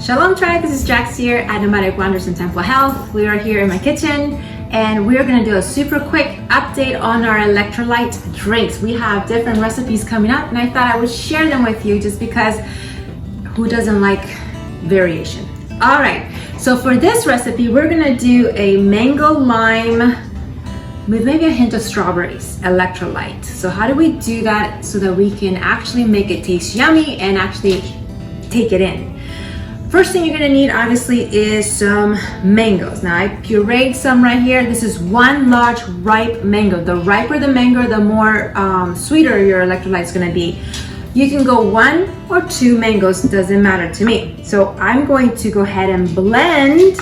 Shalom Tribe, this is Jax here at Nomadic Wonders in Temple Health. We are here in my kitchen and we're gonna do a super quick update on our electrolyte drinks. We have different recipes coming up and I thought I would share them with you just because who doesn't like variation? All right, so for this recipe, we're gonna do a mango lime with maybe a hint of strawberries, electrolyte. So how do we do that so that we can actually make it taste yummy and actually take it in? First thing you're gonna need obviously is some mangoes. Now I pureed some right here. This is one large ripe mango. The riper the mango, the more sweeter your electrolyte is gonna be. You can go 1 or 2 mangoes, doesn't matter to me. So I'm going to go ahead and blend,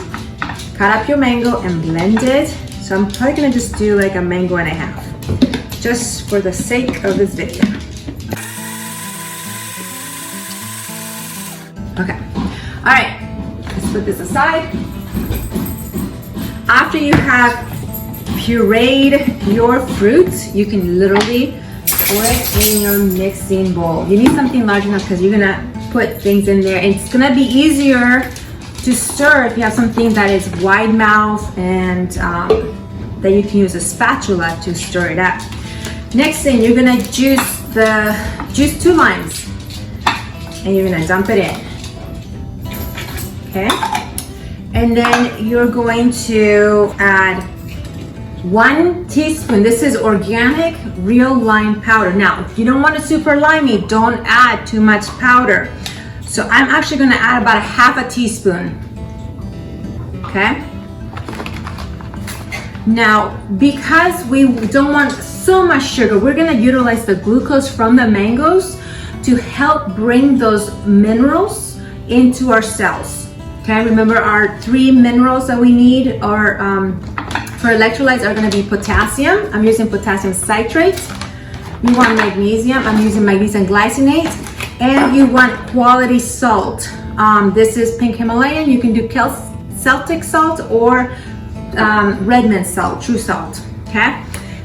cut up your mango and blend it. So I'm probably gonna just do like a mango and a half, just for the sake of this video. Okay. All right, let's put this aside. After you have pureed your fruit, you can literally pour it in your mixing bowl. You need something large enough because you're gonna put things in there. It's gonna be easier to stir if you have something that is wide mouth and that you can use a spatula to stir it up. Next thing, you're gonna juice 2 limes and you're gonna dump it in. Okay, and then you're going to add 1 teaspoon. This is organic real lime powder. Now, if you don't want it super limey, don't add too much powder. So I'm actually gonna add about 1/2 teaspoon. Okay. Now, because we don't want so much sugar, we're gonna utilize the glucose from the mangoes to help bring those minerals into our cells. Okay, remember our 3 minerals that we need are for electrolytes are going to be potassium. I'm using potassium citrate. You want magnesium. I'm using magnesium glycinate. And you want quality salt. This is pink Himalayan. You can do Celtic salt or Redmond salt, true salt. Okay.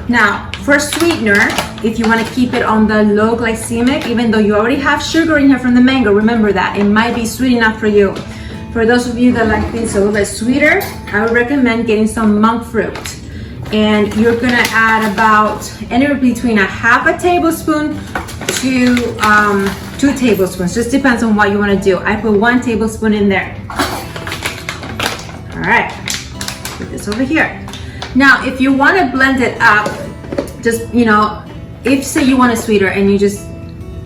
Now, for sweetener, if you want to keep it on the low glycemic, even though you already have sugar in here from the mango, remember that it might be sweet enough for you. For those of you that like things a little bit sweeter, I would recommend getting some monk fruit. And you're gonna add about anywhere between 1/2 tablespoon to 2 tablespoons. Just depends on what you wanna do. I put 1 tablespoon in there. All right, put this over here. Now, if you wanna blend it up, just, if say you want it sweeter and you just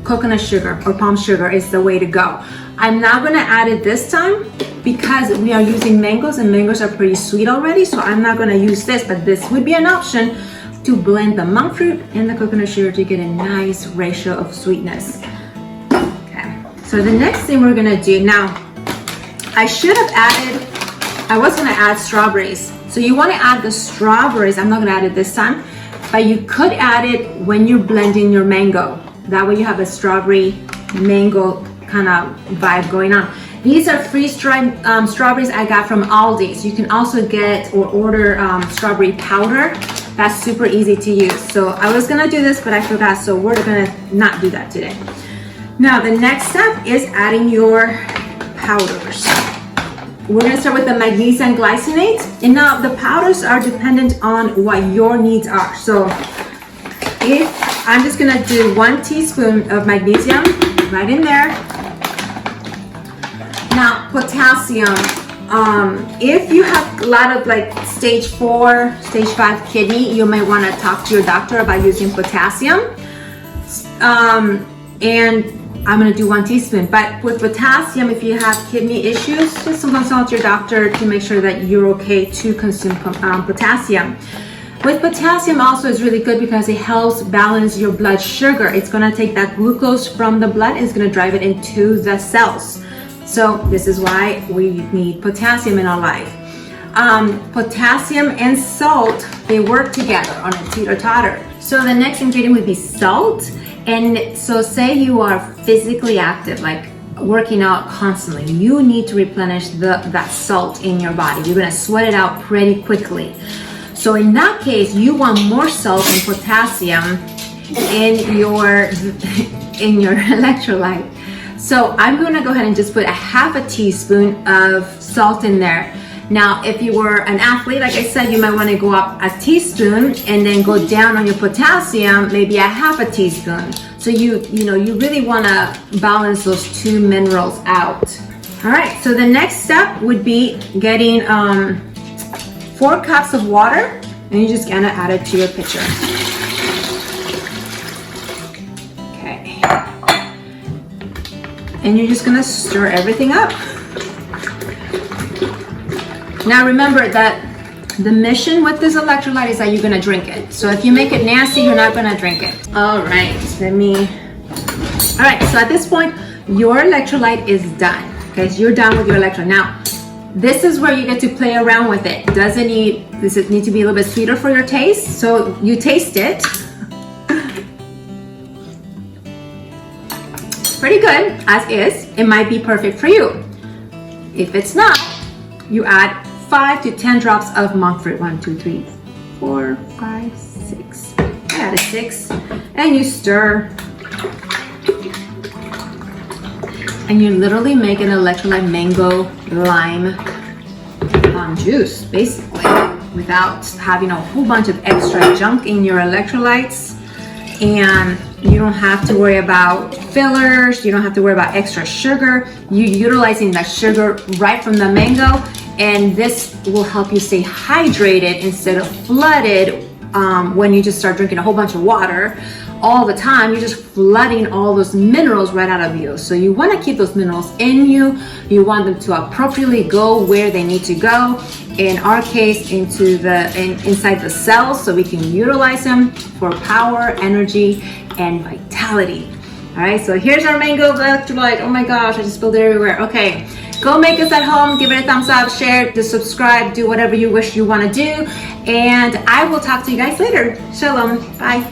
coconut sugar or palm sugar is the way to go. I'm not gonna add it this time because we are using mangoes and mangoes are pretty sweet already, so I'm not gonna use this, but this would be an option to blend the monk fruit and the coconut sugar to get a nice ratio of sweetness. Okay, so the next thing we're gonna do, now, I was gonna add strawberries. So you wanna add the strawberries, I'm not gonna add it this time, but you could add it when you're blending your mango. That way you have a strawberry mango kind of vibe going on. These are freeze-dried strawberries I got from Aldi. So you can also get or order strawberry powder. That's super easy to use. So I was gonna do this, but I forgot. So we're gonna not do that today. Now the next step is adding your powders. We're gonna start with the magnesium glycinate. And now the powders are dependent on what your needs are. So if I'm just gonna do 1 teaspoon of magnesium right in there. Now, potassium, if you have a lot of like stage 4, stage 5 kidney, you may want to talk to your doctor about using potassium. And I'm going to do 1 teaspoon. But with potassium, if you have kidney issues, just consult your doctor to make sure that you're okay to consume potassium. With potassium also is really good because it helps balance your blood sugar. It's going to take that glucose from the blood and it's going to drive it into the cells. So this is why we need potassium in our life. Potassium and salt, they work together on a teeter-totter. So the next ingredient would be salt. And so say you are physically active, like working out constantly, you need to replenish that salt in your body. You're gonna sweat it out pretty quickly. So in that case, you want more salt and potassium in your electrolyte. So I'm gonna go ahead and just put a half a teaspoon of salt in there. Now, if you were an athlete, like I said, you might want to go up a teaspoon and then go down on your potassium, maybe a half a teaspoon. So you really want to balance those two minerals out. All right, so the next step would be getting 4 cups of water, and you just gonna add it to your pitcher. Okay. And you're just gonna stir everything up. Now remember that the mission with this electrolyte is that you're gonna drink it. So if you make it nasty, you're not gonna drink it. All right, so at this point, your electrolyte is done. Okay, so you're done with your electrolyte. Now, this is where you get to play around with it. Does it need to be a little bit sweeter for your taste? So you taste it. Pretty good, as is. It might be perfect for you. If it's not, you add 5 to 10 drops of monk fruit. 1, 2, 3, 4, 5, 6. I added 6. And you stir. And you literally make an electrolyte mango lime juice, basically, without having a whole bunch of extra junk in your electrolytes. And you don't have to worry about fillers. You don't have to worry about extra sugar. You're utilizing that sugar right from the mango. And this will help you stay hydrated instead of flooded when you just start drinking a whole bunch of water all the time. You're just flooding all those minerals right out of you. So you want to keep those minerals in you. You want them to appropriately go where they need to go. In our case, inside the cells, so we can utilize them for power, energy, and vitality. All right, so here's our mango electrolyte. Oh my gosh, I just spilled it everywhere. Okay, go make this at home. Give it a thumbs up, share it, subscribe, do whatever you wish you want to do. And I will talk to you guys later. Shalom. Bye.